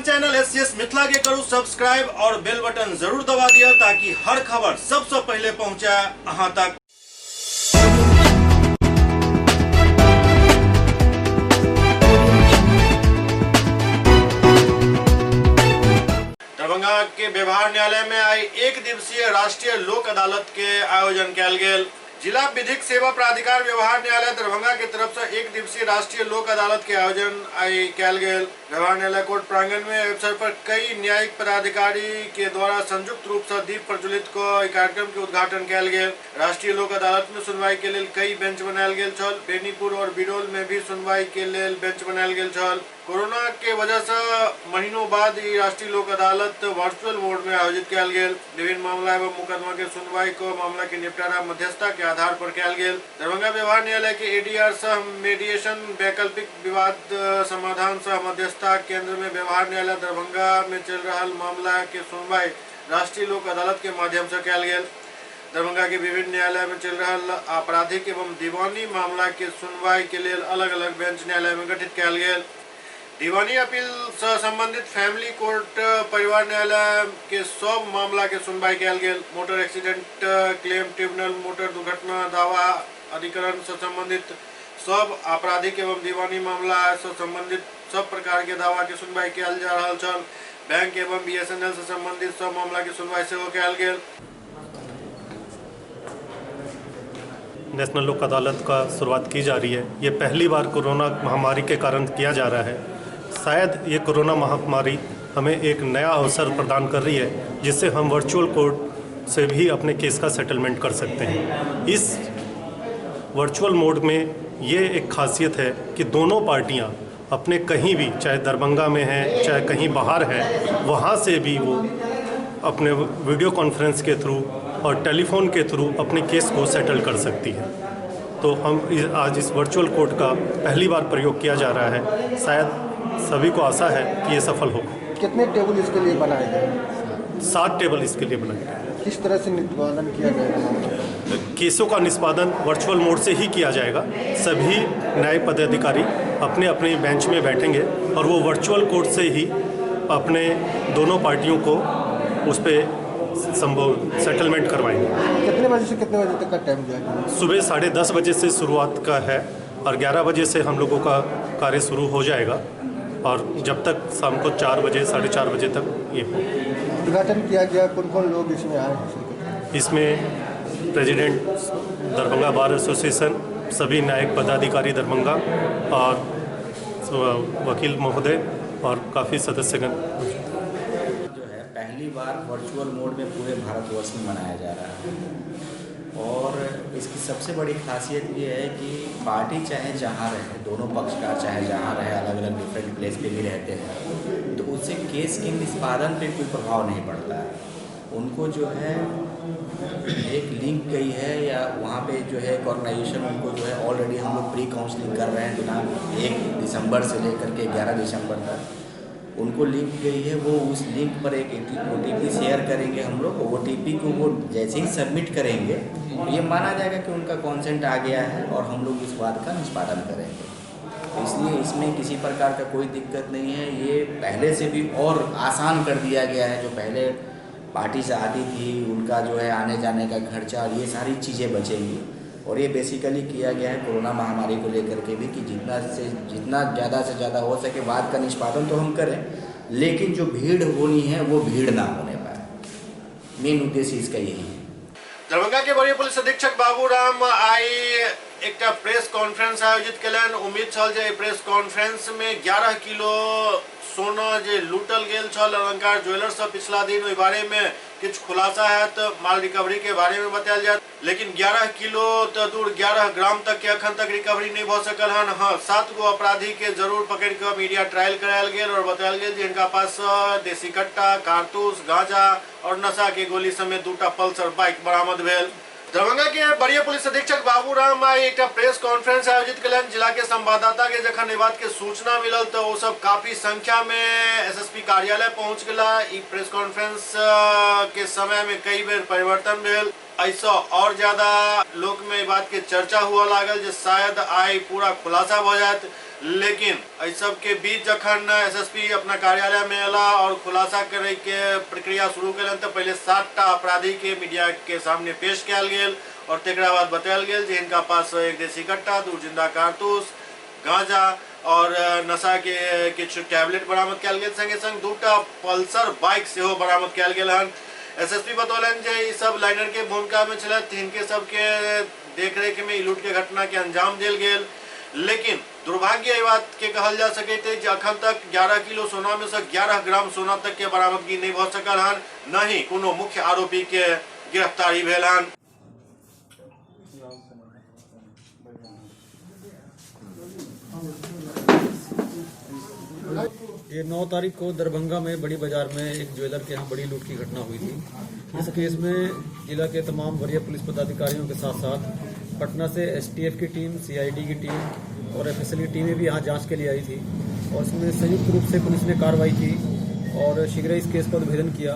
अपन channel SCS Mithila के करू subscribe और बेल बटन जरूर दबा दिया ताकि हर खबर सबसे पहले पहुंचे अहां तक। दरभंगा के व्यवहार न्यायालय में आई एक दिवसीय राष्ट्रीय लोक अदालत के आयोजन कयल गेल। जिला विधिक सेवा प्राधिकार व्यवहार न्यायालय दरभंगा के तरफ से एक दिवसीय राष्ट्रीय लोक अदालत के आयोजन कयल गेल। व्यवहार न्यायालय कोर्ट प्रांगण में अवसर पर कई न्यायिक पदाधिकारी के द्वारा संयुक्त रूप से दीप प्रज्वलित कार्यक्रम के उद्घाटन कयल गेल। राष्ट्रीय लोक अदालत में सुनवाई के लिए कई बेंच बनायल गेल छल। बेनीपुर और बिरौल में भी सुनवाई के लिए बेंच बनायल गेल छल। कोरोना के वजह से महीनों बाद ये राष्ट्रीय लोक अदालत वर्चुअल मोड में आयोजित कयल गेल। विभिन्न मामला एवं मुकदमा के सुनवाई को मामला के निपटारा मध्यस्थता के आधार पर कयल गेल। दरभंगा व्यवहार न्यायालय के एडीआर सह मेडिएशन वैकल्पिक विवाद समाधान सह मध्यस्थता केंद्र में व्यवहार न्यायालय दरभंगा में चल रहा मामला के सुनवाई राष्ट्रीय लोक अदालत के माध्यम से कयल गेल। दरभंगा के विभिन्न न्यायालय में चल रहा आपराधिक एवं दीवानी मामला के सुनवाई के लिए अलग अलग बेंच न्यायालय में गठित कयल गेल। दीवानी अपील से संबंधित फैमिली कोर्ट परिवार न्यायालय के सब मामला के सुनवाई कयल गेल। Motor accident claim tribunal motor दुर्घटना दावा अधिकरण से संबंधित सब आपराधिक एवं दीवानी मामला से संबंधित सब प्रकार के दावा के सुनवाई कयल जा रहा छल। बैंक एवं बीएसएनएल से संबंधित सब मामला की सुनवाई से कयल गेल। नेशनल लोक अदालत का शुरुआत की जा रही है। ये पहली बार कोरोना महामारी के कारण किया जा रहा है। शायद ये कोरोना महामारी हमें एक नया अवसर प्रदान कर रही है जिससे हम वर्चुअल कोर्ट से भी अपने केस का सेटलमेंट कर सकते हैं। इस वर्चुअल मोड में ये एक खासियत है कि दोनों पार्टियां अपने कहीं भी, चाहे दरभंगा में हैं चाहे कहीं बाहर हैं, वहाँ से भी वो अपने वीडियो कॉन्फ्रेंस के थ्रू और टेलीफोन के थ्रू अपने केस को सेटल कर सकती है। तो हम आज इस वर्चुअल कोर्ट का पहली बार प्रयोग किया जा रहा है। शायद सभी को आशा है कि ये सफल हो। कितने टेबल इसके लिए बनाए गए? 7 टेबल इसके लिए बनाए गए। किस तरह से निष्पादन किया जाएगा? केसों का निष्पादन वर्चुअल मोड से ही किया जाएगा। सभी न्यायिक पदाधिकारी अपने अपने बेंच में बैठेंगे और वो वर्चुअल कोर्ट से ही अपने दोनों पार्टियों को उस पर संभव सेटलमेंट करवाएंगे। कितने बजे से कितने बजे तक का टाइम दिया गया? सुबह 10:30 बजे से शुरुआत का है और 11 बजे से हम लोगों का कार्य शुरू हो जाएगा और जब तक शाम को 4 बजे 4:30 बजे तक ये हो। उद्घाटन किया गया। कौन कौन लोग इसमें आए हैं? इसमें प्रेसिडेंट दरभंगा बार एसोसिएशन, सभी न्यायिक पदाधिकारी दरभंगा और वकील महोदय और काफ़ी सदस्यगण। जो है पहली बार वर्चुअल मोड में पूरे भारतवर्ष में मनाया जा रहा है और इसकी सबसे बड़ी खासियत ये है कि पार्टी चाहे जहाँ रहे, दोनों पक्षकार चाहे जहाँ रहे, अलग अलग डिफरेंट प्लेस पे भी रहते हैं, तो उससे केस के निष्पादन पे कोई प्रभाव नहीं पड़ता है। उनको जो है एक लिंक गई है या वहाँ पे जो है एक ऑर्गेनाइजेशन उनको जो है ऑलरेडी हम लोग प्री काउंसलिंग कर रहे हैं दिनांक 1 दिसंबर से लेकर के 11 दिसंबर तक उनको लिंक गई है। वो उस लिंक पर एक OTP शेयर करेंगे हम लोग। OTP को वो जैसे ही सबमिट करेंगे तो ये माना जाएगा कि उनका कॉन्सेंट आ गया है और हम लोग इस बात का निष्पादन करेंगे। तो इसलिए इसमें किसी प्रकार का कोई दिक्कत नहीं है। ये पहले से भी और आसान कर दिया गया है। जो पहले पार्टी से आती थी उनका जो है आने जाने का खर्चा और ये सारी चीज़ें बचेंगी। और ये बेसिकली किया गया है कोरोना महामारी को लेकर के भी कि जितना ज़्यादा से ज़्यादा हो सके वाद का निष्पादन तो हम करें, लेकिन जो भीड़ होनी है वो भीड़ ना होने पाए। मेन उद्देश्य इसका यही है। दरभंगा के वरीय पुलिस अधीक्षक बाबूराम आई एक प्रेस कॉन्फ्रेंस आयोजित कयलनि। उम्मीद छल जे प्रेस कॉन्फ्रेंस में 11 किलो सोना जे लूटल गेल छल अलंकार ज्वेलर्स से पिछला दिन ओहि बारे में किछ खुलासा है तो माल रिकवरी के बारे में बतायल जाए, लेकिन 11 किलो तो दूर 11 ग्राम तक के अखन तक रिकवरी नहीं भ सकल हन। हाँ, 7 गो अपराधी के जरूर पकड़ के मीडिया ट्रायल करायल गेल और बतायल गेल जे इनका पास देसी कट्टा, कारतूस, गांजा और नशा के गोली समेत 2टा पल्सर बाइक बरामद भेल। दरभंगा के वरीय पुलिस अधीक्षक बाबूराम आई एक प्रेस कॉन्फ्रेंस आयोजित कयलनि। जिला के संवाददाता के जखन बात के सूचना मिलल तो वो सब काफी संख्या में एसएसपी कार्यालय पहुंच गया। प्रेस कॉन्फ्रेंस के समय में कई बेर परिवर्तन भेल। ऐसा और ज्यादा लोग में बात के चर्चा हुआ लागल जे शायद आई पूरा खुलासा हो जाए। लेकिन इस सब के बीच जखन एसएसपी अपना कार्यालय में अला और खुलासा करे के प्रक्रिया शुरू कलन तो पहले 7टा अपराधी के मीडिया के सामने पेश किया गेल और तेकरा बाद बतायल गेल जे इनका पास एक देसी कट्टा, 2 जिंदा कारतूस, गांजा और नशा के किछु टैबलेट बरामद किया गेल। संगे संग 2टा पल्सर बाइक सेहो बरामद किया गेल हन। एसएसपी बतौलन जे ई सब लाइनर के भूमिका में छलथि, इनके सबके देखरेख में लूट के घटना के अंजाम देल गेल। लेकिन दुर्भाग्य ई बात के कहल जा सकैत अछि जे अखन तक 11 किलो सोना में से 11 ग्राम सोना तक के बरामदगी नहीं भ सकल हन, न ही कोनो मुख्य आरोपी के गिरफ्तारी भेल हन। ये 9 तारीख को दरभंगा में बड़ी बाजार में एक ज्वेलर के यहाँ बड़ी लूट की घटना हुई थी। इस केस में जिला के तमाम वरीय पुलिस पदाधिकारियों के साथ साथ पटना से एसटीएफ की टीम, सीआईडी की टीम और एफएसएल की टीमें भी यहाँ जांच के लिए आई थी और इसमें संयुक्त रूप से पुलिस ने कार्रवाई की और शीघ्र इस केस का उद्भेदन किया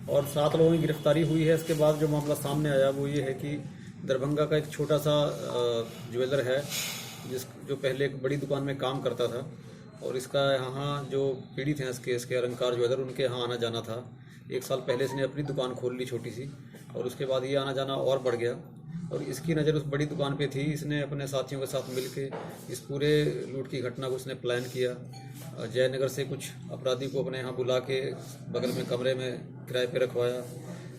और 7 लोगों की गिरफ्तारी हुई है। इसके बाद जो मामला सामने आया वो ये है कि दरभंगा का एक छोटा सा ज्वेलर है जो पहले एक बड़ी दुकान में काम करता था और इसका यहाँ जो पीड़ित हैं इस केस के अलंकार ज्वेलर, उनके यहाँ आना जाना था। 1 साल पहले इसने अपनी दुकान खोल ली छोटी सी और उसके बाद ये आना जाना और बढ़ गया और इसकी नज़र उस बड़ी दुकान पे थी। इसने अपने साथियों के साथ मिलके इस पूरे लूट की घटना को इसने प्लान किया। जयनगर से कुछ अपराधी को अपने यहाँ बुला के बगल में कमरे में किराए पे रखवाया।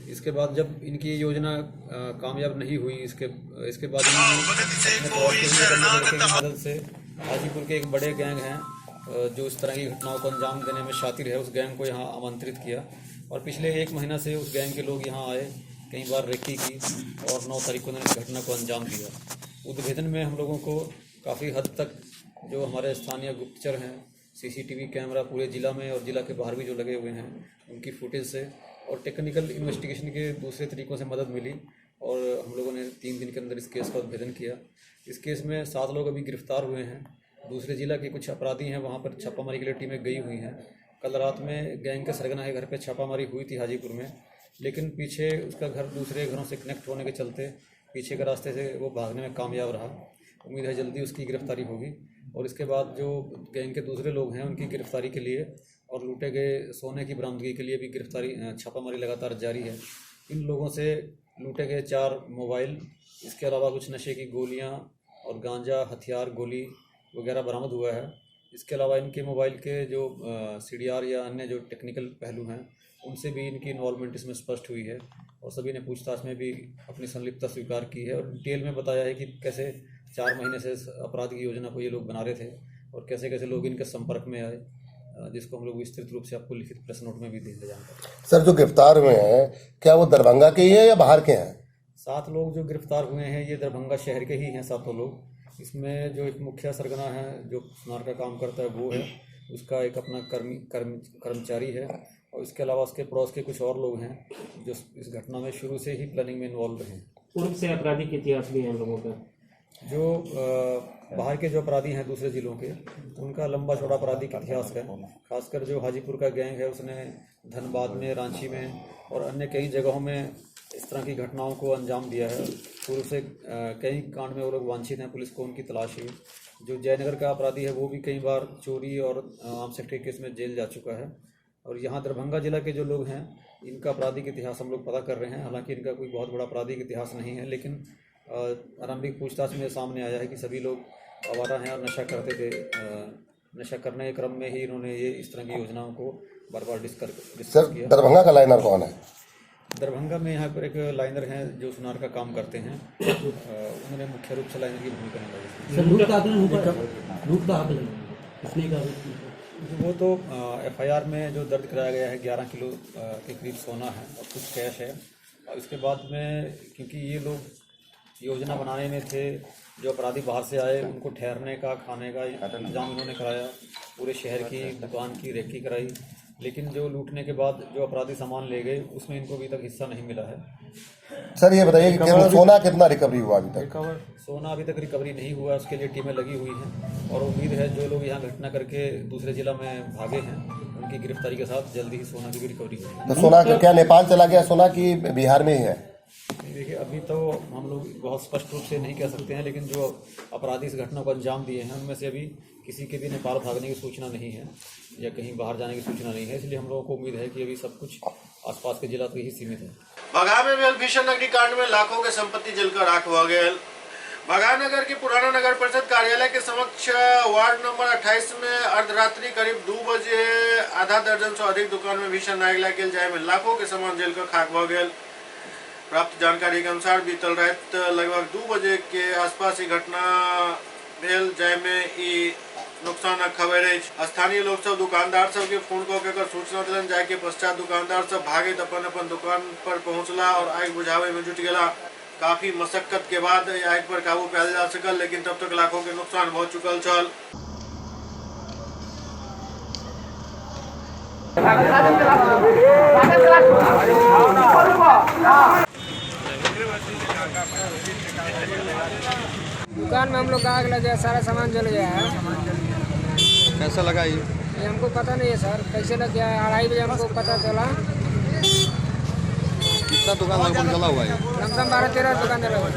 इसके बाद जब इनकी योजना कामयाब नहीं हुई, इसके बाद इन्होंने मदद से हाजीपुर के एक बड़े गैंग हैं जो इस तरह की घटनाओं को अंजाम देने में शातिर है, उस गैंग को यहाँ आमंत्रित किया और पिछले 1 महीना से उस गैंग के लोग यहाँ आए, कई बार रेकी की और 9 तारीख को उन्होंने इस घटना को अंजाम दिया। उद्भेदन में हम लोगों को काफ़ी हद तक जो हमारे स्थानीय गुप्तचर हैं, सीसीटीवी कैमरा पूरे ज़िला में और ज़िला के बाहर भी जो लगे हुए हैं उनकी फुटेज से और टेक्निकल इन्वेस्टिगेशन के दूसरे तरीक़ों से मदद मिली और हम लोगों ने 3 दिन के अंदर इस केस का उद्भेदन किया। इस केस में 7 लोग अभी गिरफ्तार हुए हैं। दूसरे जिला के कुछ अपराधी हैं, वहाँ पर छापामारी के लिए टीमें गई हुई हैं। कल रात में गैंग के सरगना के घर पे छापामारी हुई थी हाजीपुर में, लेकिन पीछे उसका घर दूसरे घरों से कनेक्ट होने के चलते पीछे के रास्ते से वो भागने में कामयाब रहा। उम्मीद है जल्दी उसकी गिरफ्तारी होगी और इसके बाद जो गैंग के दूसरे लोग हैं उनकी गिरफ्तारी के लिए और लूटे गए सोने की बरामदगी के लिए भी छापामारी लगातार जारी है। इन लोगों से लूटे गए 4 मोबाइल, इसके अलावा कुछ नशे की गोलियां और गांजा, हथियार, गोली वगैरह बरामद हुआ है। इसके अलावा इनके मोबाइल के जो CDR या अन्य जो टेक्निकल पहलू हैं उनसे भी इनकी इन्वॉल्वमेंट इसमें स्पष्ट हुई है और सभी ने पूछताछ में भी अपनी संलिप्तता स्वीकार की है और डिटेल में बताया है कि कैसे 4 महीने से अपराध की योजना को ये लोग बना रहे थे और कैसे कैसे लोग इनके संपर्क में आए, जिसको हम लोग विस्तृत रूप से आपको लिखित प्रेस नोट में भी दे जानकारी। सर, जो गिरफ्तार हुए हैं क्या वो दरभंगा के ही हैं या बाहर के हैं? 7 लोग जो गिरफ्तार हुए हैं ये दरभंगा शहर के ही हैं 7 लोग। इसमें जो एक मुखिया सरगना है जो सुनार का काम करता है वो है, उसका एक अपना कर्मचारी है और इसके अलावा उसके पड़ोस के कुछ और लोग हैं जो इस घटना में शुरू से ही प्लानिंग में इन्वॉल्व हैं। पूर्व से आपराधिक इतिहास भी है इन लोगों का। जो बाहर के जो अपराधी हैं दूसरे ज़िलों के, उनका लंबा चौड़ा आपराधिक इतिहास है। खासकर जो हाजीपुर का गैंग है उसने धनबाद में, रांची में और अन्य कई जगहों में इस तरह की घटनाओं को अंजाम दिया है। पूर्व से कई कांड में वो लोग वांछित हैं, पुलिस को उनकी तलाश है। जो जयनगर का अपराधी है वो भी कई बार चोरी और आर्म्स एक्ट के केस में जेल जा चुका है और यहाँ दरभंगा जिला के जो लोग हैं इनका आपराधिक इतिहास हम लोग पता कर रहे हैं। हालांकि इनका कोई बहुत बड़ा आपराधिक इतिहास नहीं है, लेकिन आरंभिक पूछताछ में सामने आया है कि सभी लोग आवारा हैं और नशा करते थे। नशा करने के क्रम में ही इन्होंने ये इस तरह की योजनाओं को बार बार डिस्कस किया। दरभंगा का लाइनर कौन है? दरभंगा में यहाँ पर एक लाइनर हैं जो सुनार का काम करते हैं, उन्होंने मुख्य रूप से लाइनर की भूमिका निभाई। वो तो FIR में जो दर्ज कराया गया है 11 किलो के करीब सोना है और कुछ कैश है। और इसके बाद में क्योंकि ये लोग योजना बनाने में थे, जो अपराधी बाहर से आए उनको ठहरने का, खाने का इंतजाम इन्होंने कराया, पूरे शहर की दुकान की रेकी कराई, लेकिन जो लूटने के बाद जो अपराधी सामान ले गए उसमें इनको अभी तक हिस्सा नहीं मिला है। सर ये बताइए कि सोना कितना रिकवरी हुआ अभी तक? सोना अभी तक रिकवरी नहीं हुआ, उसके लिए टीमें लगी हुई हैं और उम्मीद है जो लोग यहाँ घटना करके दूसरे जिला में भागे हैं उनकी गिरफ्तारी के साथ जल्दी ही सोना की भी रिकवरी होगी। तो सोना क्या नेपाल चला गया सोना की बिहार में ही है? देखिए, अभी तो हम लोग बहुत स्पष्ट रूप से नहीं कह सकते हैं, लेकिन जो अपराधी इस घटना को अंजाम दिए हैं उनमें से अभी किसी के भी नेपाल भागने की सूचना नहीं है या कहीं बाहर जाने की सूचना नहीं है। इसलिए हम लोगों को उम्मीद है कि अभी सब कुछ आसपास के जिला तक ही सीमित है। बगहा में भेल भीषण अग्निकांड में लाखों के संपत्ति जलकर राख भ गेल। बगहा नगर के पुराना नगर परिषद कार्यालय के समक्ष वार्ड नंबर 28 में अर्धरात्रि करीब 2 बजे आधा दर्जन से अधिक दुकान में भीषण आग लग गेल, जाय में लाखों के सामान जलकर खाक भ गेल। प्राप्त जानकारी के अनुसार बीतल रात लगभग 2 बजे के आसपास ई घटना भेल, जाय में ई नुकसानक खबर है। स्थानीय लोग सब दुकानदार सब के फोन कऽ के सूचना दिलन, जाय के पश्चात दुकानदार सब भागैत अपन अपन दुकान पर पहुंचला और आग बुझावे में जुट गेला। काफी मशक्कत के बाद आग पर काबू पायल जा सकल, लेकिन तब तक लाखों के नुकसान हो चुकल छल। दुकान में हम लोग का आग लग गया, सारा सामान जल गया है। कैसा लगा ये? ये हमको पता नहीं है सर, कैसे लग गया है। 2:30 बजे हमको पता चला। कितना दुकान लगभग जला हुआ है? लमसम 12-13 दुकान जला हुआ है।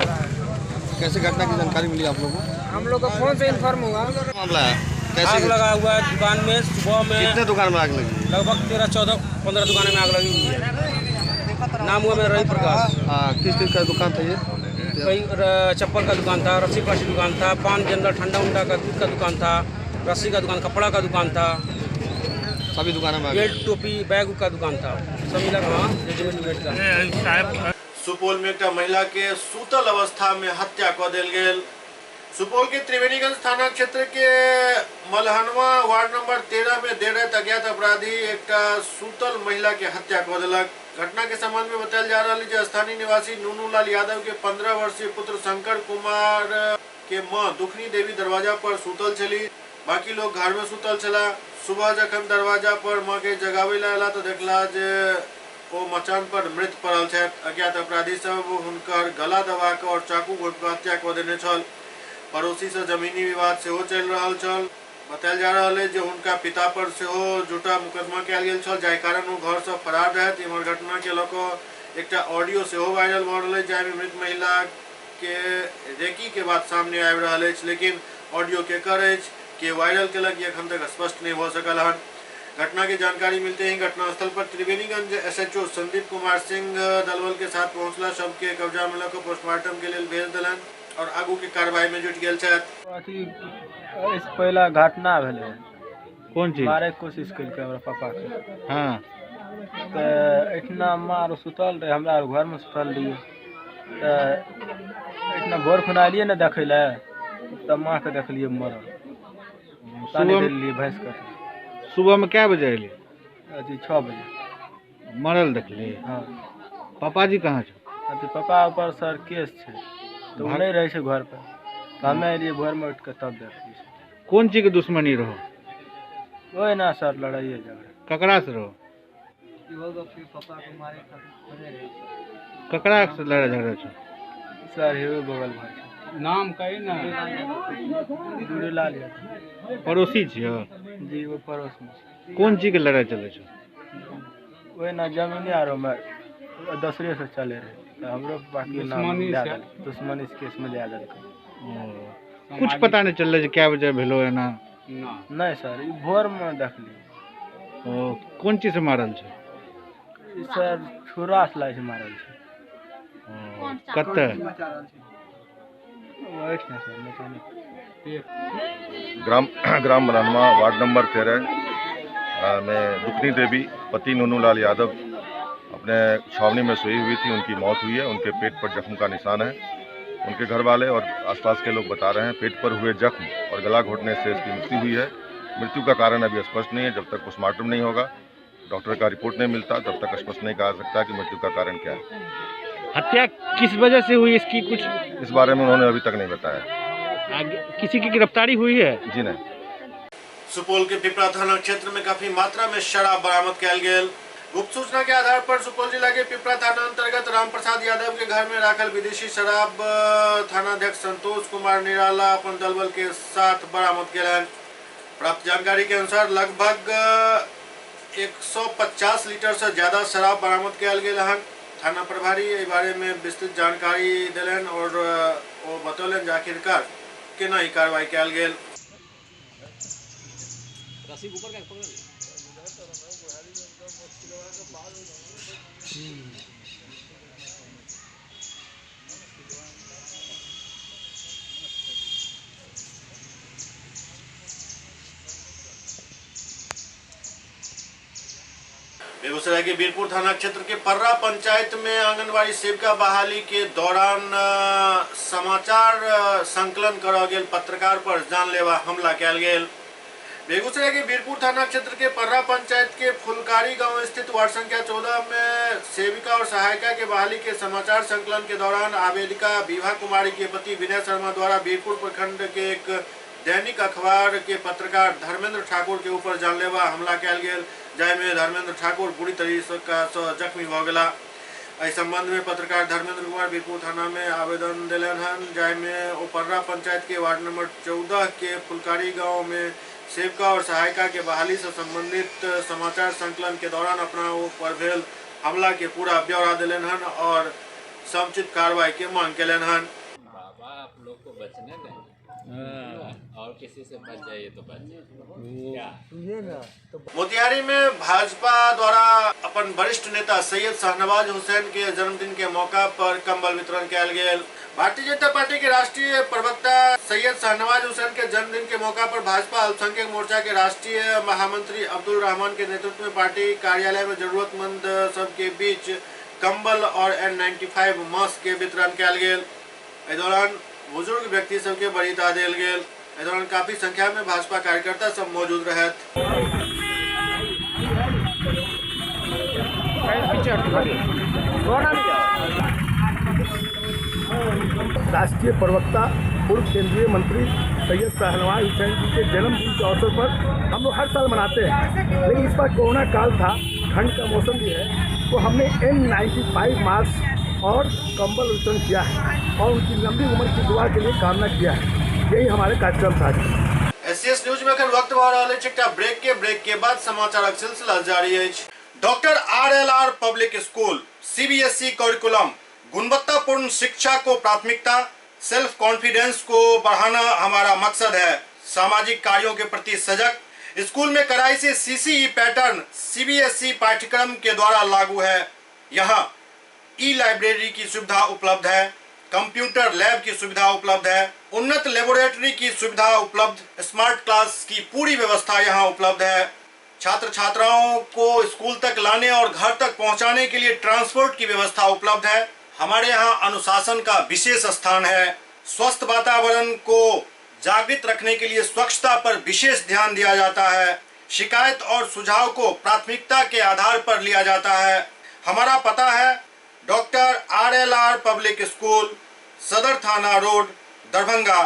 कैसे घटना की जानकारी मिली आप लोगों को? हम लोग को फोन से इन्फॉर्म हुआ। मामला है कैसे? आग लगा हुआ है दुकान में। सुबह में कितने दुकान में आग लगी? लगभग 13, 14, 15 दुकान में आग लगी हुई है। नाम हुआ मेरा रवि प्रकाश। हाँ, किस चीज़ का दुकान था ये? कहीं चप्पल का दुकान था, रस्सी प्लास्टिक दुकान था, पान जनरल ठंडा उंडा का दूध का दुकान था, रस्सी का दुकान, कपड़ा का दुकान था, सभी दुकानों में बेल्ट टोपी बैग का दुकान था, सभी लगा रेडीमेड का। सुपौल में एक महिला के सूतल अवस्था में हत्या क देल गेल। सुपौल के त्रिवेणीगंज थाना क्षेत्र के मलहनवा वार्ड नंबर 13 में देर रात अज्ञात अपराधी एक सूतल महिला के हत्या क देलक। घटना के संबंध में बतायल जा रहा है कि स्थानीय निवासी नूनू लाल यादव के 15 वर्षीय पुत्र शंकर कुमार के मां दुखनी देवी दरवाजा पर सुतल छली, बाकी लोग घर में सुतल छला। सुबह जखन दरवाजा पर मां के जगावे ला तो देखला जे ओ मचान पर मृत पड़ल छै। अज्ञात अपराधी सब हुनकर गला दबा के और चाकू घोंट के हत्या क देने छल। पड़ोसी से जमीनी विवाद सेहो चल रहल छल। बतायल जा रहा है जे उनका पिता पर सेहो झूठा मुकदमा कयल गेल छल, जाहि कारण वो घर से फरार रहत। इमहर घटना के लऽ कऽ एकटा ऑडियो सेहो वायरल भऽ रहल अछि, जाहिमे मृत महिला के रेकी के बात सामने आबि रहल अछि, लेकिन ऑडियो केकर अछि, के वायरल केलक, ये अखन तक स्पष्ट नहीं हो सकल हन। घटना की जानकारी मिलते ही घटनास्थल पर त्रिवेणीगंज SHO संदीप कुमार सिंह दलबल के साथ पहुंचला। शव के कब्जा में लऽ कऽ पोस्टमार्टम के लिए भेज दिलन और आगू के कार्रवाई में जुट गेल छथि। अथी इस पहला घटना भेलै। कौन चीज? मारे के कोशिश केलकै हमरा पापा के। हाँ, तो इतना मार सुतल रहे, हमरा घर में सुतल रहिए। तो इतना भोर खुना एलिए न देखे ले, तब माँ के देखलिए मरल। सुबह भैंस का सुबह में क्या बजे एलिए? अथी 6 बजे मरल देखली। हाँ। पापा जी कहाँ छो? अथी पापा ऊपर सर केस है, तो वो नहीं रहे घर पर। तो हमें एलिए भोर में उठ के तब देखली। कौन चीज के दुश्मनी रहो? वही ना सर, लड़ाई झगड़ा। ककरा से रहो? पापा को मारे ककरा से लड़ा झगड़ा छो? सर हेवे बगल भाई नाम कही ना दूरीलाल यादव। पड़ोसी छियो? जी वो पड़ोस में। कौन चीज के लड़ाई चले छो? वही ना जमीन आरो में दसरे से चले रहे, तो हमरो बाकी दुश्मनी इस केस में ज्यादा। कुछ पता नहीं चल रहा क्या वजह भेलो है ना? नहीं सर, भोर में देखली। कौन चीज से मारल छे? सर छुरा से लाइ से मारल छे। कत्ते? ग्राम मलहनवा वार्ड नंबर 13 में दुखनी देवी पति नूनू लाल यादव अपने छावनी में सोई हुई थी। उनकी मौत हुई है। उनके पेट पर जख्म का निशान है। उनके घर वाले और आसपास के लोग बता रहे हैं पेट पर हुए जख्म और गला घोटने से इसकी मृत्यु हुई है। मृत्यु का कारण अभी स्पष्ट नहीं है। जब तक पोस्टमार्टम नहीं होगा, डॉक्टर का रिपोर्ट नहीं मिलता, तब तक स्पष्ट नहीं कहा सकता कि मृत्यु का कारण क्या है। हत्या किस वजह से हुई इसकी कुछ इस बारे में उन्होंने अभी तक नहीं बताया। किसी की गिरफ्तारी हुई है? जी नहीं। सुपौल के पिपरा थाना क्षेत्र में काफी मात्रा में शराब बरामद कयल गेल। गुप्त सूचना के आधार पर सुपौल जिला के पिपरा थाना अंतर्गत रामप्रसाद यादव के घर में राखल विदेशी शराब थानाध्यक्ष संतोष कुमार निराला अपन दलबल के साथ बरामद केलन। प्राप्त जानकारी के अनुसार लगभग 150 लीटर से ज्यादा शराब बरामद कयल गेल हन। थाना प्रभारी ए बारे में विस्तृत जानकारी दिलन और वो बतौलन जे आखिरकार केना ई कार्रवाई कयल गेल। बेगूसराय के बीरपुर थाना क्षेत्र के पर्रा पंचायत में आंगनबाड़ी सेविका बहाली के दौरान समाचार संकलन करल गेल पत्रकार पर जानलेवा हमला कयल गेल। बेगूसराय के बीरपुर थाना क्षेत्र के पर्रा पंचायत के फुलकारी गांव स्थित वार्ड संख्या 14 में सेविका और सहायिका के बहाली के समाचार संकलन के दौरान आवेदिका विभा कुमारी के पति विनय शर्मा द्वारा बीरपुर प्रखंड के एक दैनिक अखबार के पत्रकार धर्मेंद्र ठाकुर के ऊपर जानलेवा हमला कयल गेल, जाहिमे धर्मेंद्र ठाकुर बुरी तरीका से जख्मी भ गेला। इस संबंध में पत्रकार धर्मेंद्र कुमार बीरपुर थाना में आवेदन दिलन हन, जाहिमे पर्रा पंचायत के वार्ड नंबर 14 के फुलकारी गांव में सेविका और सहायिका के बहाली से संबंधित समाचार संकलन के दौरान अपना ऊपर भेल हमला के पूरा ब्यौरा दिलन हन और समुचित कार्रवाई के मांग कलन हन। बाबा आप लोग को बचने दें और किसी से बच जाइए तो बच जाइए। मोतिहारी में भाजपा द्वारा अपन वरिष्ठ नेता सैयद शाहनवाज हुसैन के जन्मदिन के मौका पर कंबल वितरण किया गेल। भारतीय जनता पार्टी के राष्ट्रीय प्रवक्ता सैयद शाहनवाज हुसैन के जन्मदिन के मौका पर भाजपा अल्पसंख्यक मोर्चा के राष्ट्रीय महामंत्री अब्दुल रहमान के नेतृत्व में पार्टी कार्यालय में जरूरतमंद सबके बीच कंबल और N95 मास्क के वितरण किया गेल। इस दौरान बुजुर्ग व्यक्ति सबके वरीयता देल गेल। इस दौरान काफी संख्या में भाजपा कार्यकर्ता सब मौजूद रहे। राष्ट्रीय प्रवक्ता पूर्व केंद्रीय मंत्री सैयद शाहनवाज हुसैन जी के जन्मदिन के अवसर पर हम लोग हर साल मनाते हैं, लेकिन इस बार कोरोना काल था, ठंड का मौसम भी है, तो हमने N95 मास्क और कंबल वितरण किया है और उनकी लंबी उम्र की दुआ के लिए कामना किया है। यही हमारे कार्यक्रम था। SCS न्यूज में वक्त भऽ रहल अछि एकटा ब्रेक के बाद समाचारक सिलसिला जारी अछि। Doctor RLR public school CBSE curriculum गुणवत्तापूर्ण शिक्षा को प्राथमिकता, सेल्फ कॉन्फिडेंस को बढ़ाना हमारा मकसद है। सामाजिक कार्यों के प्रति सजग स्कूल में कड़ाई से CCE पैटर्न CBSE पाठ्यक्रम के द्वारा लागू है। यहाँ लाइब्रेरी की सुविधा उपलब्ध है, कंप्यूटर लैब की सुविधा उपलब्ध है, उन्नत लेबोरेटरी की सुविधा उपलब्ध, स्मार्ट क्लास की पूरी व्यवस्था यहाँ उपलब्ध है। छात्र छात्राओं को स्कूल तक लाने और घर तक पहुँचाने के लिए ट्रांसपोर्ट की व्यवस्था उपलब्ध है। हमारे यहाँ अनुशासन का विशेष स्थान है। स्वस्थ वातावरण को जागृत रखने के लिए स्वच्छता पर विशेष ध्यान दिया जाता है। शिकायत और सुझाव को प्राथमिकता के आधार पर लिया जाता है। हमारा पता है डॉक्टर RLR पब्लिक स्कूल, सदर थाना road, Darbhanga,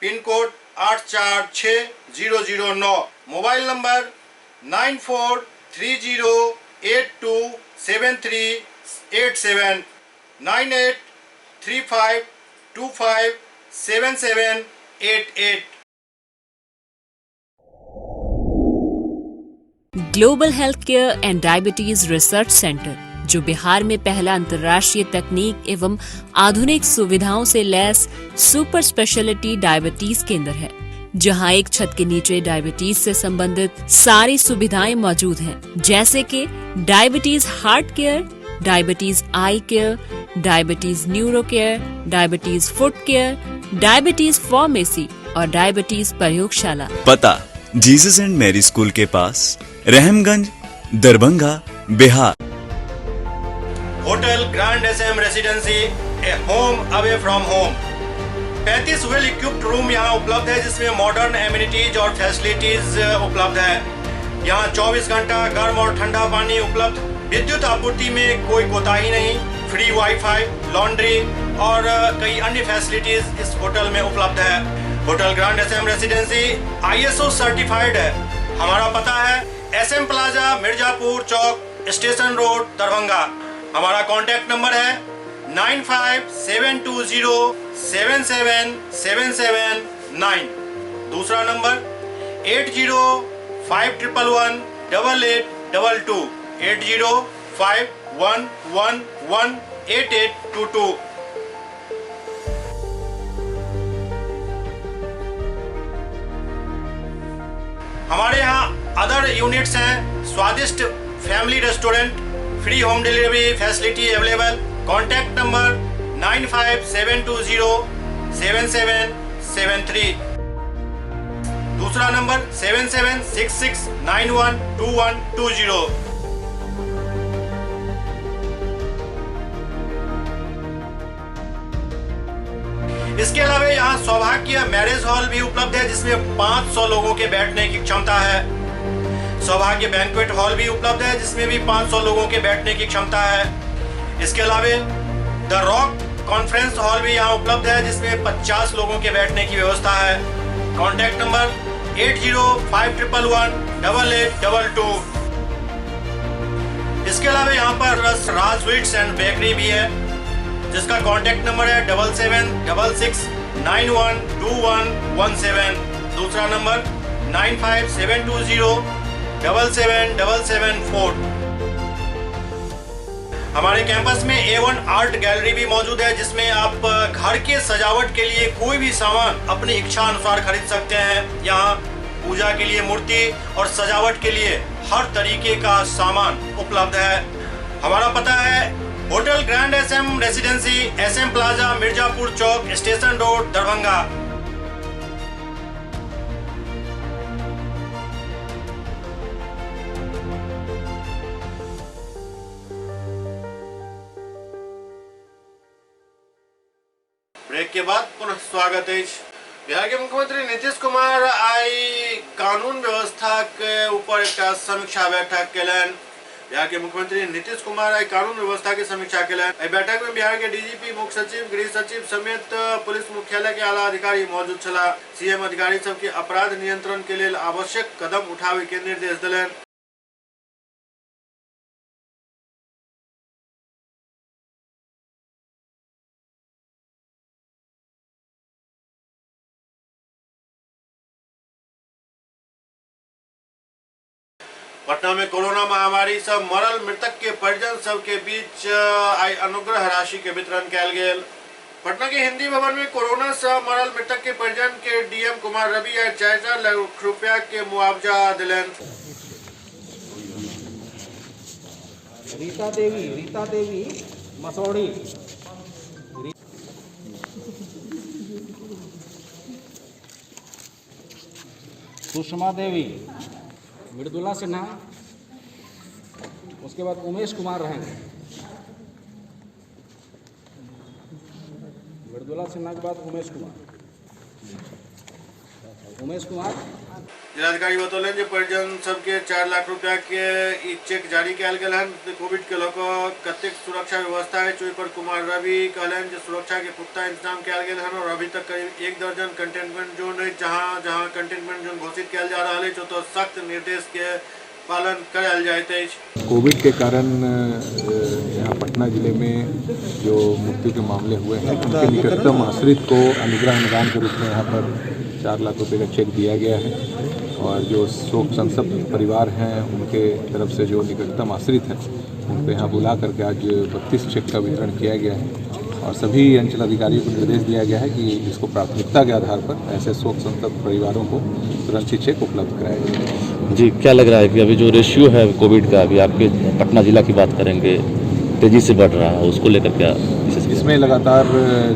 pin code 846009, mobile number 9430827387, 9835257788। Global health care and diabetes research centre, जो बिहार में पहला अंतर्राष्ट्रीय तकनीक एवं आधुनिक सुविधाओं से लैस सुपर स्पेशलिटी डायबिटीज केंद्र है, जहां एक छत के नीचे डायबिटीज से संबंधित सारी सुविधाएं मौजूद हैं, जैसे कि diabetes heart care, diabetes eye care, diabetes neuro care, diabetes foot care, diabetes pharmacy और डायबिटीज प्रयोगशाला। पता जीसस एंड मैरी स्कूल के पास, Rahamganj, Darbhanga, Bihar. Hotel grand SM residency, a home away from home. 35 well equipped room यहाँ उपलब्ध है, जिसमें modern amenities और फैसिलिटीज उपलब्ध है। यहाँ 24 घंटा गर्म और ठंडा पानी उपलब्ध। विद्युत आपूर्ति में कोई कोताही नहीं। फ्री वाईफाई, लॉन्ड्री और कई अन्य फैसिलिटीज इस होटल में उपलब्ध है। Hotel grand SM residency ISO certified है। हमारा पता है SM plaza, Mirzapur Chowk, station road, Darbhanga. हमारा कॉन्टैक्ट नंबर है 9572077779। दूसरा नंबर 8051118822, 8051118822। 51118822। हमारे यहाँ अदर यूनिट्स हैं स्वादिष्ट family restaurant, free home delivery facility available. Contact number 9572077773। दूसरा नंबर 7766912120। इसके अलावा यहाँ सौभाग्य मैरिज हॉल भी उपलब्ध है जिसमें 500 लोगों के बैठने की क्षमता है। सौभाग्य बैंक्वेट हॉल भी उपलब्ध है जिसमें भी 500 लोगों के बैठने की क्षमता है। इसके अलावा द रॉक कॉन्फ्रेंस हॉल भी यहाँ उपलब्ध है जिसमें 50 लोगों के बैठने की व्यवस्था है। Contact number 8051118822। इसके अलावा यहाँ पर राज स्वीट्स एंड बेकरी भी है जिसका कॉन्टैक्ट नंबर है 7766912117। दूसरा नंबर 9572077774। हमारे कैंपस में A1 आर्ट गैलरी भी मौजूद है जिसमें आप घर के सजावट के लिए कोई भी सामान अपनी इच्छा अनुसार खरीद सकते हैं। यहाँ पूजा के लिए मूर्ति और सजावट के लिए हर तरीके का सामान उपलब्ध है। हमारा पता है hotel grand SM residency, SM plaza, Mirzapur Chowk, station road, Darbhanga. Break के बाद पुनः स्वागत है। बिहार के मुख्यमंत्री नीतीश कुमार आई कानून व्यवस्था के ऊपर एक समीक्षा बैठक केलन। बिहार के मुख्यमंत्री नीतीश कुमार आई कानून व्यवस्था की समीक्षा केलन। बैठक में बिहार के DGP, मुख्य सचिव, गृह सचिव समेत पुलिस मुख्यालय के आला अधिकारी मौजूद छला। CM अधिकारी सबके अपराध नियंत्रण के लिए आवश्यक कदम उठावे के निर्देश दिलन। पटना में कोरोना महामारी से मरल मृतक के परिजन सब के बीच आई अनुग्रह राशि के वितरण कयल गेल। पटना के हिंदी भवन में कोरोना से मरल मृतक के परिजन के DM कुमार रवि 4 लाख रुपया के मुआवजा दिलन। रीता देवी मसौड़ी, सुषमा देवी, मृदुला सिन्हा, उसके बाद उमेश कुमार रहेंगे। मृदुला सिन्हा के बाद उमेश कुमार। जिलाधिकारी बतौलन जे परिजन सबके 4 लाख रुपया के ई चेक जारी कयल गेल हन। कोविड के लोग कतेक सुरक्षा व्यवस्था है चोई पर कुमार रवि कहलन जे सुरक्षा के पुख्ता इंतजाम कयल गेल हन और अभी तक करीब 1 दर्जन कंटेनमेंट जोन है जहां कंटेनमेंट जोन घोषित कयल जा रहा है तो सख्त निर्देश के पालन करायल जाइत अछि। कोविड के कारण यहाँ पटना जिले में जो मृत्यु के मामले हुए हैं उनके निकटतम आश्रित को अनुग्रह अनुदान के रूप में यहाँ पर 4 लाख रुपए का चेक दिया गया है और जो शोक संतप्त परिवार हैं उनके तरफ से जो निकटतम आश्रित हैं उनको यहाँ बुला करके आज 32 चेक का वितरण किया गया है और सभी अंचल अधिकारियों को निर्देश दिया गया है कि इसको प्राथमिकता के आधार पर ऐसे शोक संतप्त परिवारों को तुरंत ही चेक उपलब्ध कराया जाए। जी, क्या लग रहा है कि अभी जो रेशियो है कोविड का, अभी आपके पटना जिला की बात करेंगे, तेजी से बढ़ रहा है, उसको लेकर क्या? इसमें लगातार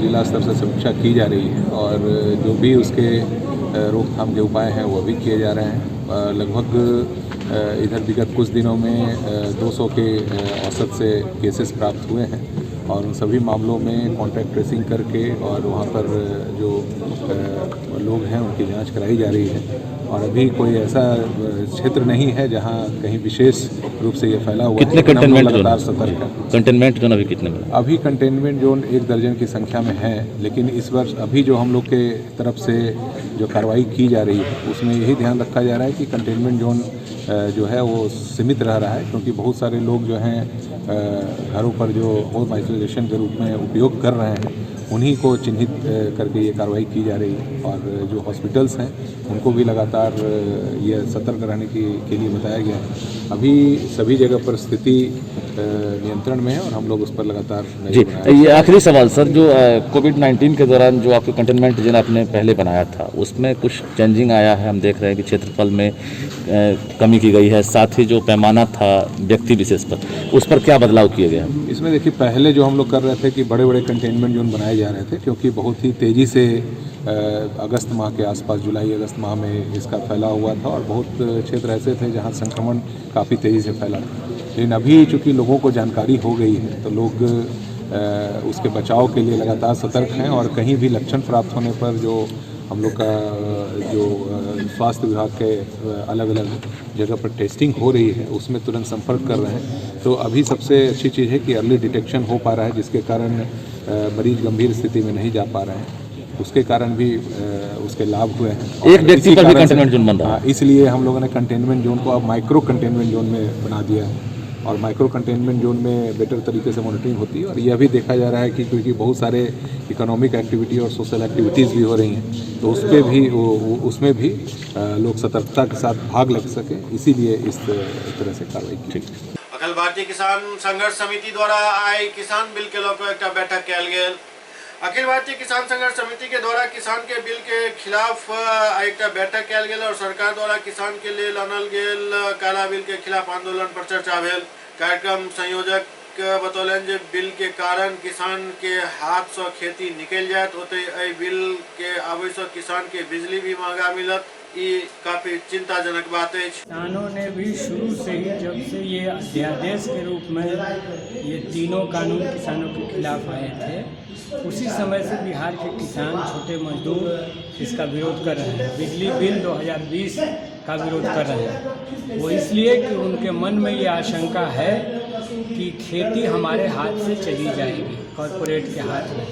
जिला स्तर से समीक्षा की जा रही है और जो भी उसके रोकथाम के उपाय हैं वो भी किए जा रहे हैं। लगभग इधर विगत कुछ दिनों में 200 के औसत से केसेस प्राप्त हुए हैं और उन सभी मामलों में कॉन्टैक्ट ट्रेसिंग करके और वहाँ पर जो लोग हैं उनकी जांच कराई जा रही है और अभी कोई ऐसा क्षेत्र नहीं है जहाँ कहीं विशेष रूप से ये फैला हुआ कितने है। कंटेनमेंट लगातार सतर्क है। कंटेनमेंट जोन अभी कितने में? अभी कंटेनमेंट जोन 1 दर्जन की संख्या में है, लेकिन इस वर्ष अभी जो हम लोग के तरफ से जो कार्रवाई की जा रही है उसमें यही ध्यान रखा जा रहा है कि कंटेनमेंट जोन जो है वो सीमित रह रहा है, क्योंकि बहुत सारे लोग जो हैं घरों पर जो होम आइसोलेशन के रूप में उपयोग कर रहे हैं उन्हीं को चिन्हित करके ये कार्रवाई की जा रही है। और जो हॉस्पिटल्स हैं उनको भी लगातार ये सतर्क रहने के लिए बताया गया है। अभी सभी जगह पर स्थिति नियंत्रण में है और हम लोग उस पर लगातार जी। ये आखिरी सवाल सर, जो कोविड-19 के दौरान जो आपके कंटेनमेंट जोन आपने पहले बनाया था उसमें कुछ चेंजिंग आया है, हम देख रहे हैं कि क्षेत्रफल में कमी की गई है, साथ ही जो पैमाना था व्यक्ति विशेष पर उस पर क्या बदलाव किए गए हैं? इसमें देखिए, पहले जो हम लोग कर रहे थे कि बड़े बड़े कंटेनमेंट जोन बनाए जा रहे थे, क्योंकि बहुत ही तेज़ी से अगस्त माह के आसपास, जुलाई अगस्त माह में इसका फैलाव हुआ था और बहुत क्षेत्र ऐसे थे जहां संक्रमण काफ़ी तेज़ी से फैला था। लेकिन अभी चूँकि लोगों को जानकारी हो गई है तो लोग उसके बचाव के लिए लगातार सतर्क हैं और कहीं भी लक्षण प्राप्त होने पर जो हम लोग का जो स्वास्थ्य विभाग के अलग अलग जगह पर टेस्टिंग हो रही है उसमें तुरंत संपर्क कर रहे हैं। तो अभी सबसे अच्छी चीज़ है कि अर्ली डिटेक्शन हो पा रहा है, जिसके कारण मरीज गंभीर स्थिति में नहीं जा पा रहे हैं, उसके कारण भी उसके लाभ हुए हैं। एक व्यक्ति पर भी कंटेनमेंट जोन बन रहा है, इसलिए हम लोगों ने कंटेनमेंट जोन को अब माइक्रो कंटेनमेंट जोन में बना दिया है और माइक्रो कंटेनमेंट जोन में बेटर तरीके से मॉनिटरिंग होती है। और यह भी देखा जा रहा है कि क्योंकि बहुत सारे इकोनॉमिक एक्टिविटी और सोशल एक्टिविटीज़ भी हो रही हैं तो उसमें भी लोग सतर्कता के साथ भाग लग सकें, इसीलिए इस तरह से कार्रवाई की। अखिल भारतीय किसान संघर्ष समिति द्वारा आई किसान बिल के लऽ एक बैठक कयल गेल। अखिल भारतीय किसान संघर्ष समिति के द्वारा किसान के बिल के खिलाफ एक बैठक कयल गेल और सरकार द्वारा किसान के लेल आनल गेल काला बिल के खिलाफ आंदोलन पर चर्चा भेल। कार्यक्रम संयोजक बतौलन जे बिल के कारण किसान के हाथ से खेती निकल जायत, ओते एहि बिल के आबै से किसान के बिजली भी महंगा मिलत, ये काफी चिंताजनक बात है। किसानों ने भी शुरू से ही, जब से ये अध्यादेश के रूप में ये तीनों कानून किसानों के खिलाफ आए थे, उसी समय से बिहार के किसान, छोटे मजदूर इसका विरोध कर रहे हैं। बिजली बिल 2020 का विरोध कर रहे हैं वो इसलिए कि उनके मन में ये आशंका है कि खेती हमारे हाथ से चली जाएगी, कॉरपोरेट के हाथ में।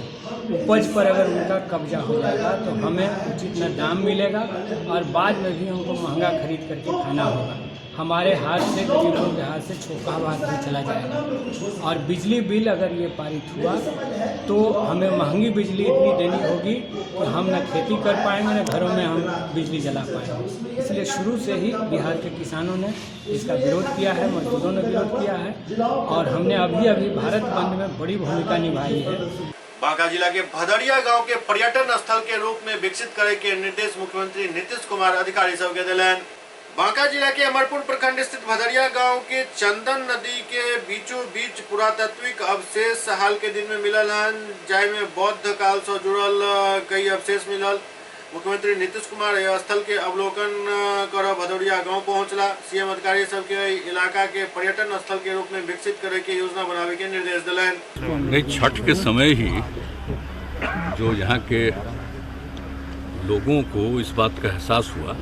उपज पर अगर उनका कब्जा हो जाएगा तो हमें उचित न दाम मिलेगा और बाद में भी हमको महंगा खरीद करके खाना होगा। हमारे हाथ से, गरीबों के हाथ से छोटा हाथ में चला जाएगा। और बिजली बिल अगर ये पारित हुआ तो हमें महंगी बिजली इतनी देनी होगी कि हम न खेती कर पाएंगे न घरों में हम बिजली जला पाएंगे। इसलिए शुरू से ही बिहार के किसानों ने इसका विरोध किया है, मजदूरों ने विरोध किया है और हमने अभी भारत बंद में बड़ी भूमिका निभाई है। बांका जिला के भदड़िया गांव के पर्यटन स्थल के रूप में विकसित करे के निर्देश मुख्यमंत्री नीतीश कुमार अधिकारी सबके दिलन। बांका जिला के अमरपुर प्रखंड स्थित भदड़िया गांव के चंदन नदी के बीचों बीच पुरातात्विक अवशेष हाल के दिन में मिलल हैं, जाय में बौद्ध काल से जुड़ल कई अवशेष मिलल। मुख्यमंत्री नीतीश कुमार स्थल के अवलोकन कर भदौरिया गांव पहुंचला। सीएम अधिकारी सबके इलाका के पर्यटन स्थल के रूप में विकसित करे के योजना बनावे के निर्देश दिलन। छठ के समय ही जो यहाँ के लोगों को इस बात का एहसास हुआ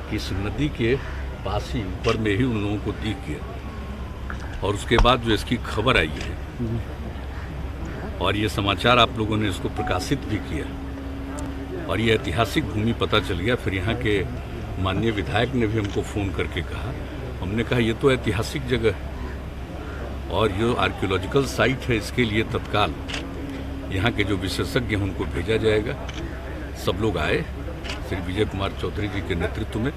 कि इस नदी के पास ही ऊपर में ही उन लोगों को दिख गया और उसके बाद जो इसकी खबर आई है और ये समाचार आप लोगों ने इसको प्रकाशित भी किया और ये ऐतिहासिक भूमि पता चल गया। फिर यहाँ के माननीय विधायक ने भी हमको फ़ोन करके कहा, हमने कहा ये तो ऐतिहासिक जगह है और ये आर्कियोलॉजिकल साइट है, इसके लिए तत्काल यहाँ के जो विशेषज्ञ हैं उनको भेजा जाएगा। सब लोग आए श्री विजय कुमार चौधरी जी के नेतृत्व में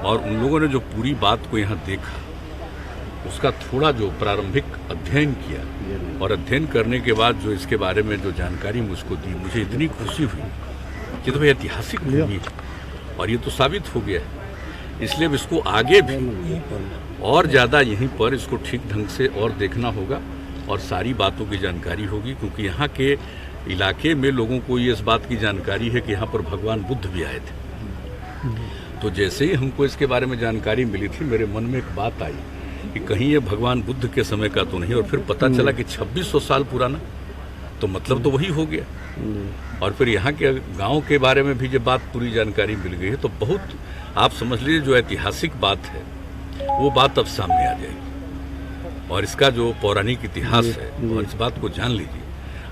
और उन लोगों ने जो पूरी बात को यहाँ देखा उसका थोड़ा जो प्रारंभिक अध्ययन किया और अध्ययन करने के बाद जो इसके बारे में जो जानकारी मुझको दी, मुझे इतनी खुशी हुई कि तो भाई ऐतिहासिक भूमि है और ये तो साबित हो गया है। इसलिए अब इसको आगे भी और ज़्यादा यहीं पर इसको ठीक ढंग से और देखना होगा और सारी बातों की जानकारी होगी, क्योंकि यहाँ के इलाके में लोगों को ये इस बात की जानकारी है कि यहाँ पर भगवान बुद्ध भी आए थे। तो जैसे ही हमको इसके बारे में जानकारी मिली थी, मेरे मन में एक बात आई कि कहीं ये भगवान बुद्ध के समय का तो नहीं, और फिर पता चला कि 2600 साल पुराना, तो मतलब तो वही हो गया। और फिर यहाँ के गांव के बारे में भी जब बात पूरी जानकारी मिल गई है तो बहुत आप समझ लीजिए जो ऐतिहासिक बात है वो बात अब सामने आ जाएगी और इसका जो पौराणिक इतिहास है और इस बात को जान लीजिए।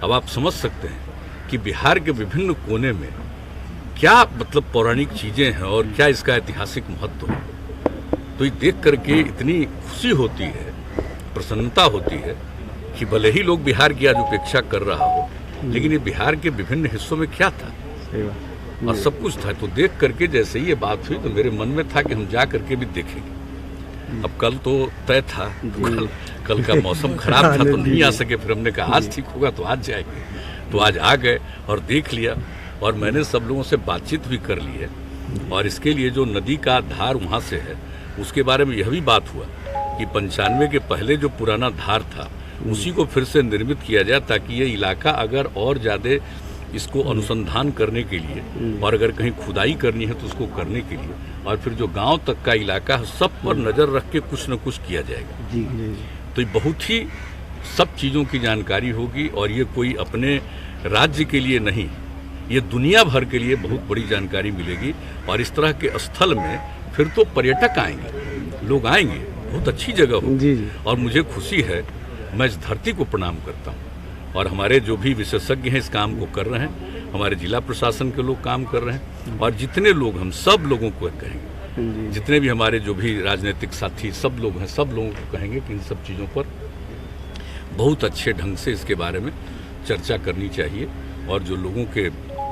अब आप समझ सकते हैं कि बिहार के विभिन्न कोने में क्या मतलब पौराणिक चीज़ें हैं और क्या इसका ऐतिहासिक महत्व है। तो ये देख करके इतनी खुशी होती है, प्रसन्नता होती है कि भले ही लोग बिहार की आज उपेक्षा कर रहा हो, लेकिन ये बिहार के विभिन्न हिस्सों में क्या था और सब कुछ था। तो देख करके जैसे ही ये बात हुई तो मेरे मन में था कि हम जा करके भी देखेंगे। अब कल तो तय था, तो कल का मौसम खराब था तो नहीं आ सके, फिर हमने कहा आज ठीक होगा तो आज जाएंगे। तो आज आ गए और देख लिया, और मैंने सब लोगों से बातचीत भी कर ली है। और इसके लिए जो नदी का धार वहाँ से है उसके बारे में यह भी बात हुआ कि 95 के पहले जो पुराना धार था उसी को फिर से निर्मित किया जाए, ताकि ये इलाका अगर और ज़्यादा इसको अनुसंधान करने के लिए और अगर कहीं खुदाई करनी है तो उसको करने के लिए, और फिर जो गांव तक का इलाका है सब पर नज़र रख के कुछ न कुछ किया जाएगा। तो ये बहुत ही सब चीज़ों की जानकारी होगी, और ये कोई अपने राज्य के लिए नहीं, ये दुनिया भर के लिए बहुत बड़ी जानकारी मिलेगी। और इस तरह के स्थल में फिर तो पर्यटक आएंगे, लोग आएंगे, बहुत अच्छी जगह होगी। और मुझे खुशी है, मैं इस धरती को प्रणाम करता हूँ। और हमारे जो भी विशेषज्ञ हैं इस काम को कर रहे हैं, हमारे जिला प्रशासन के लोग काम कर रहे हैं, और जितने लोग, हम सब लोगों को कहेंगे, जितने भी हमारे जो भी राजनीतिक साथी सब लोग हैं, सब लोगों को कहेंगे कि इन सब चीज़ों पर बहुत अच्छे ढंग से इसके बारे में चर्चा करनी चाहिए, और जो लोगों के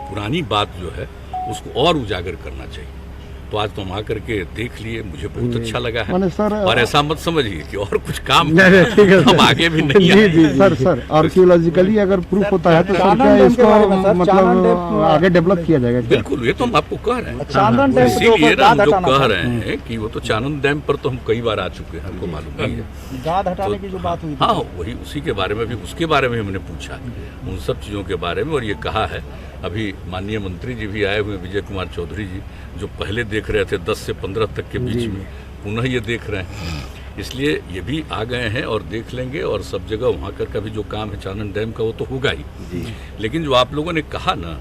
पुरानी बात जो है उसको और उजागर करना चाहिए। तो आज तो हम आकर के देख लिए, मुझे बहुत अच्छा लगा है। और ऐसा मत समझिए कि और कुछ काम हम आगे भी नहीं आए। सर आर्कियोलॉजिकली अगर प्रूफ होता है तो सर क्या इसको मतलब आगे डेवलप किया जाएगा? बिल्कुल, ये तो हम आपको कह रहे हैं, इसीलिए हम जो कह रहे हैं कि वो तो चानन डैम पर तो हम कई बार आ चुके हैं, हमको मालूम नहीं है। गाद हटाने की जो बात हुई, हाँ वही, उसी के बारे में भी, उसके बारे में हमने पूछा उन सब चीज़ों के बारे में, और ये कहा है। अभी माननीय मंत्री जी भी आए हुए, विजय कुमार चौधरी जी, जो पहले देख रहे थे 10 से 15 तक के बीच में, पुनः ये देख रहे हैं। इसलिए ये भी आ गए हैं और देख लेंगे। और सब जगह वहाँ का भी जो काम है चानन डैम का वो तो होगा ही, लेकिन जो आप लोगों ने कहा ना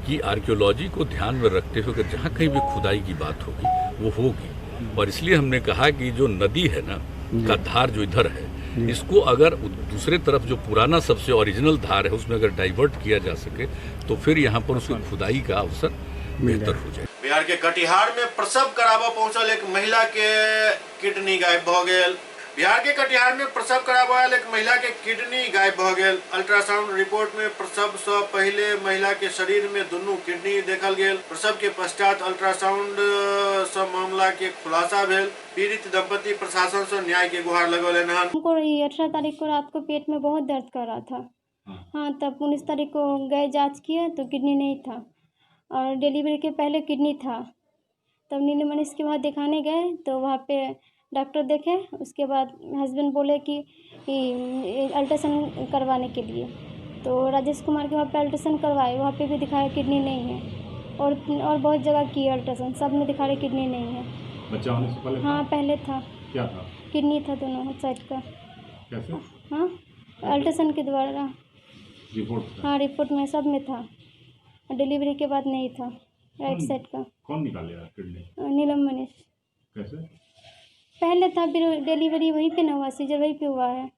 कि आर्कियोलॉजी को ध्यान में रखते हुए जहाँ कहीं भी खुदाई की बात होगी वो होगी। और इसलिए हमने कहा कि जो नदी है ना का धार जो इधर है, इसको अगर दूसरे तरफ जो पुराना सबसे ओरिजिनल धार है उसमें अगर डाइवर्ट किया जा सके तो फिर यहाँ पर उसकी खुदाई का अवसर बेहतर हो जाए। बिहार के कटिहार में प्रसव कराबा पहुंचल एक महिला के किडनी गायब भ गेल। बिहार के कटिहार में प्रसव कराबा आयल एक महिला के किडनी गायब भ गेल। अल्ट्रासाउंड रिपोर्ट में प्रसव से पहले महिला के शरीर में दोनों किडनी देखल गेल। प्रसव के पश्चात अल्ट्रासाउंड से मामला के खुलासा भेल। पीड़ित दंपति प्रशासन से न्याय के गुहार लगौले हन। हमको 18 तारीख को रात को पेट में बहुत दर्द कर रहा था। हाँ, तब 19 तारीख को गए जांच किए तो किडनी नहीं था, और डिलीवरी के पहले किडनी था। तब नीलम मनीष के वहाँ दिखाने गए तो वहाँ पे डॉक्टर देखे। उसके बाद हस्बैंड बोले कि अल्ट्रासाउंड करवाने के लिए, तो राजेश कुमार के वहाँ पे अल्ट्रासाउंड करवाए, वहाँ पे भी दिखाया किडनी नहीं है। और बहुत जगह किए अल्ट्रासाउंड, सब में दिखा रहे किडनी नहीं है। बच्चा होने से पहले? हाँ, पहले था। क्या था? किडनी था दोनों साइड का। कैसे? हाँ, अल्ट्रासाउंड के द्वारा रिपोर्ट? हाँ, रिपोर्ट में सब में था। डिलीवरी के बाद नहीं था, राइट साइड का। कौन निकालेगा किडनी? नीलम मनीष। कैसे? पहले था, फिर डिलीवरी वहीं पे ना हुआ, सीजर वहीं पे हुआ है।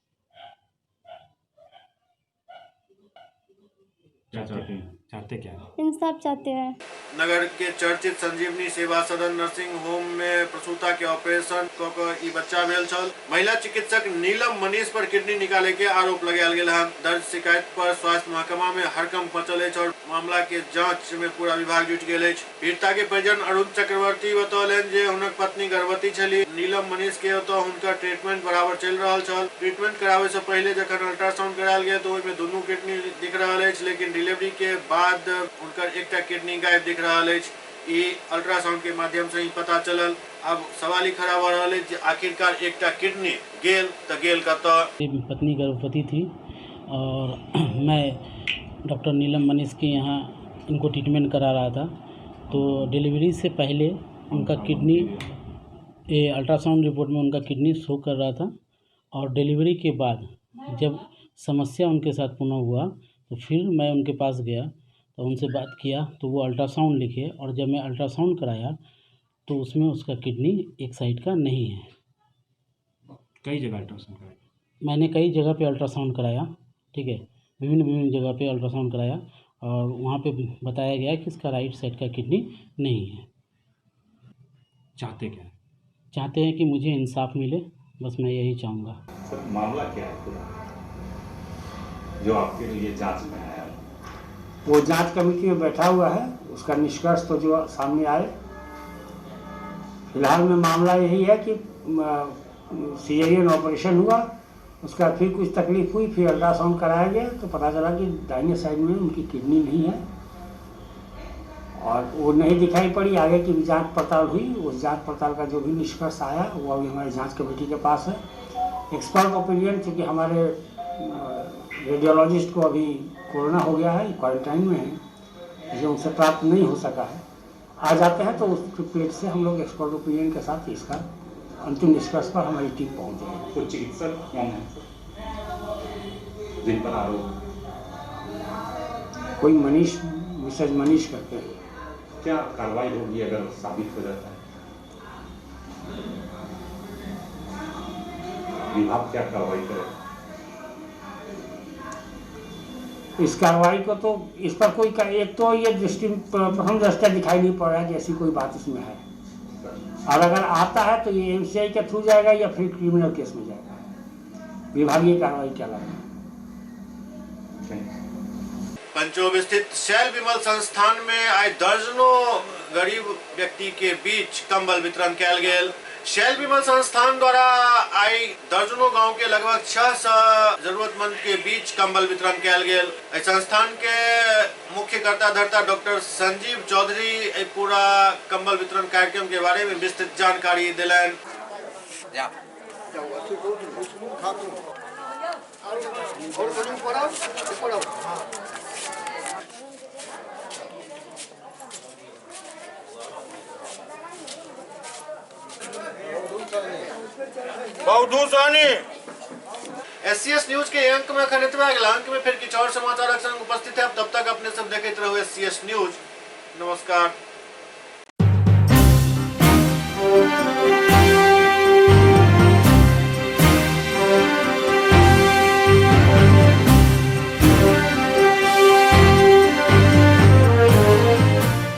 क्या चाहते हैं? चाहते क्या? इंसाफ चाहते हैं। नगर के चर्चित संजीवनी सेवा सदन नर्सिंग होम में प्रसूता के ऑपरेशन क बच्चा भेल छल। महिला चिकित्सक नीलम मनीष पर किडनी निकाले के आरोप लगायल गेल हन। दर्ज शिकायत पर स्वास्थ्य महकमा में हड़कंप मचल अछि और मामला के जांच में पूरा विभाग जुट गेल अछि। पीड़िता के परिजन अरुण चक्रवर्ती बतौलन जे हुनक पत्नी गर्भवती छली। नीलम मनीष के ओतऽ हुनकर ट्रीटमेंट बराबर चलि रहल छल। ट्रीटमेंट करावे से पहले जखन अल्ट्रासाउंड करायल गेल तो ओहिमे दुनू किडनी दिख रहल अछि, लेकिन डिलीवरी के बाद उनकर एकटा किडनी गायब दिख रहा है। ये अल्ट्रासाउंड के माध्यम से ही पता चलल। अब सवाल ही खड़ा हो रहा है कि आखिरकार एकटा किडनी गेल तो गेल कतऽ। पत्नी गर्भवती थी और मैं डॉक्टर नीलम मनीष के यहाँ इनको ट्रीटमेंट करा रहा था, तो डिलीवरी से पहले उनका किडनी अल्ट्रासाउंड रिपोर्ट में उनका किडनी शो कर रहा था, और डिलीवरी के बाद जब समस्या उनके साथ पुनः हुआ तो फिर मैं उनके पास गया तो उनसे बात किया तो वो अल्ट्रासाउंड लिखे, और जब मैं अल्ट्रासाउंड कराया तो उसमें उसका किडनी एक साइड का नहीं है। कई जगह अल्ट्रासाउंड कराया? मैंने कई जगह पे अल्ट्रासाउंड कराया, ठीक है, विभिन्न जगह पे अल्ट्रासाउंड कराया, और वहाँ पे बताया गया कि इसका राइट साइड का किडनी नहीं है। चाहते क्या? चाहते हैं कि मुझे इंसाफ मिले, बस मैं यही चाहूँगा। सर मामला क्या है पूरा जो आपके लिए जांच में आया? वो जांच कमेटी में बैठा हुआ है, उसका निष्कर्ष तो जो सामने आए। फिलहाल में मामला यही है कि सीजरियन ऑपरेशन हुआ, उसका फिर कुछ तकलीफ हुई, फिर अल्ट्रासाउंड कराया गया तो पता चला कि दाहिने साइड में उनकी किडनी नहीं है और वो नहीं दिखाई पड़ी। आगे की भी जांच पड़ताल हुई, उस जांच पड़ताल का जो भी निष्कर्ष आया वो अभी हमारे जांच कमेटी के पास है। एक्सपर्ट ओपिनियन, चूँकि हमारे रेडियोलॉजिस्ट को अभी कोरोना हो गया है, क्वारंटाइन में है, इसलिए उनसे प्राप्त नहीं हो सका है। आ जाते हैं तो उस प्लेट से हम लोग एक्सपर्ट ओपिनियन के साथ इसका अंतिम निष्कर्ष पर हमारी टीम पहुँच जाएगी। तो चिकित्सक कौन है जिन पर आरोप? कोई मनीष, मिसेज मनीष करते हैं। क्या कार्रवाई होगी अगर साबित हो जाता है? विभाग क्या कार्रवाई करेगा? इस कार्रवाई को तो इस पर कोई एक तो ये दृष्टि प्रथम दृष्टया दिखाई नहीं पड़ रहा है कि ऐसी कोई बात इसमें है, और अगर आता है तो ये एमसीआई के थ्रू जाएगा या फिर क्रिमिनल केस में जाएगा। विभागीय कार्रवाई क्या लगेगा। पंचोब स्थित शैल विमल संस्थान में आए दर्जनों गरीब व्यक्ति के बीच कंबल वितरण किया गेल। शैल विमल संस्थान द्वारा आई दर्जनों गांव के लगभग 600 जरूरतमंद के बीच कंबल वितरण किया गेल। संस्थान के मुख्य कर्ता धर्ता डॉक्टर संजीव चौधरी पूरा कंबल वितरण कार्यक्रम के बारे में विस्तृत जानकारी दिलन। SCS न्यूज के अंक में खनितवा अगला अंक में फिर कुछ और समाचार संग उपस्थित है। तब तक अपने सब देखते रहो SCS न्यूज। नमस्कार।